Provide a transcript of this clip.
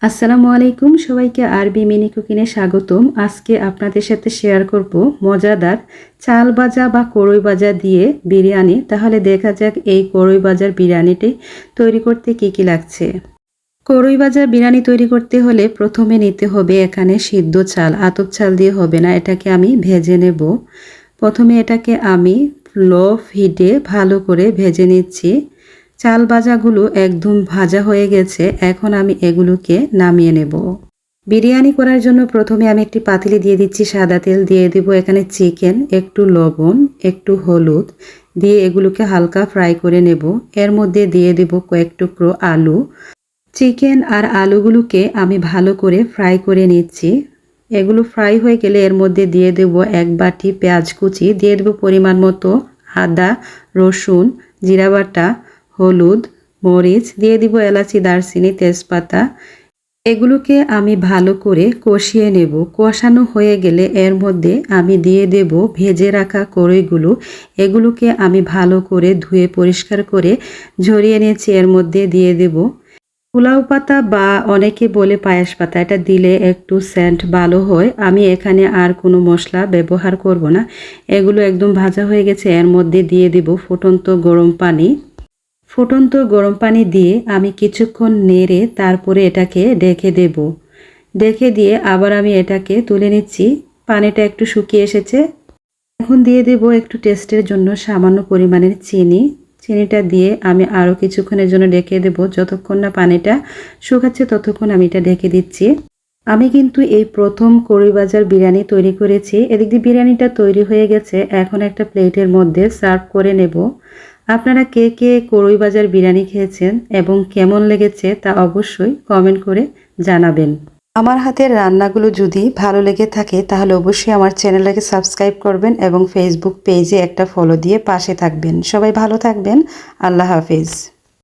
আসসালামু আলাইকুম, সবাইকে আরবি মিনি কুকিংয়ে স্বাগতম। আজকে আপনাদের সাথে শেয়ার করব মজাদার চাল ভাজা বা কড়ই ভাজা দিয়ে বিরিয়ানি। তাহলে দেখা যাক এই কড়ই ভাজার বিরিয়ানিটি তৈরি করতে কি লাগছে। কড়ই ভাজার বিরিয়ানি তৈরি করতে হলে প্রথমে নিতে হবে এখানে সিদ্ধ চাল, আতপ চাল দিয়ে হবে না, এটাকে আমি ভেজে নেব। প্রথমে এটাকে আমি লো হিটে ভালো করে ভেজে নিচ্ছি। চাল ভাজাগুলো একদম ভাজা হয়ে গেছে, এখন আমি এগুলোকে নামিয়ে নেব। বিরিয়ানি করার জন্য প্রথমে আমি একটি পাতিলে দিয়ে দিচ্ছি সাদা তেল, দিয়ে দেব এখানে চিকেন, একটু লবণ, একটু হলুদ দিয়ে এগুলোকে হালকা ফ্রাই করে নেব। এর মধ্যে দিয়ে দেব কয়েক টুকরো আলু। চিকেন আর আলুগুলোকে আমি ভালো করে ফ্রাই করে নিচ্ছি। এগুলো ফ্রাই হয়ে গেলে এর মধ্যে দিয়ে দেব এক বাটি পেঁয়াজ কুচি, দিয়ে দেব পরিমাণ মতো আদা, রসুন, জিরা বাটা, হলুদ, মরিচ, দিয়ে দিব এলাচি, দারচিনি, তেজপাতা। এগুলোকে আমি ভালো করে কষিয়ে নেব। কষানো হয়ে গেলে এর মধ্যে আমি দিয়ে দেব ভেজে রাখা কড়ইগুলো। এগুলোকে আমি ভালো করে ধুয়ে পরিষ্কার করে ঝরিয়ে নিয়েছি। এর মধ্যে দিয়ে দেব পোলাও পাতা বা অনেকে বলে পায়েস পাতা, এটা দিলে একটু সেন্ট ভালো হয়। আমি এখানে আর কোনো মশলা ব্যবহার করব না। এগুলো একদম ভাজা হয়ে গেছে। এর মধ্যে দিয়ে দেব ফুটন্ত গরম পানি। ফুটন্ত গরম পানি দিয়ে আমি কিছুক্ষণ নেড়ে তারপরে এটাকে ঢেকে দেব। ঢেকে দিয়ে আবার আমি এটাকে তুলে নিচ্ছি। পানিটা একটু শুকিয়ে এসেছে। এখন দিয়ে দেব একটু টেস্টের জন্য সামান্য পরিমাণের চিনি। চিনিটা দিয়ে আমি আরও কিছুক্ষণের জন্য ঢেকে দেব। যতক্ষণ না পানিটা শুকাচ্ছে ততক্ষণ আমি এটা ঢেকে দিচ্ছি। আমি কিন্তু এই প্রথম কড়ই ভাজার বিরিয়ানি তৈরি করেছি। এদিক দিয়ে বিরিয়ানিটা তৈরি হয়ে গেছে। এখন একটা প্লেটের মধ্যে সার্ভ করে নেব। আপনারা কে কে কড়ই ভাজার বিরিয়ানি খেয়েছেন এবং কেমন লেগেছে তা অবশ্যই কমেন্ট করে জানাবেন। আমার হাতের রান্নাগুলো যদি ভালো লেগে থাকে তাহলে অবশ্যই আমার চ্যানেলটাকে সাবস্ক্রাইব করবেন এবং ফেসবুক পেজে একটা ফলো দিয়ে পাশে থাকবেন। সবাই ভালো থাকবেন। আল্লাহ হাফেজ।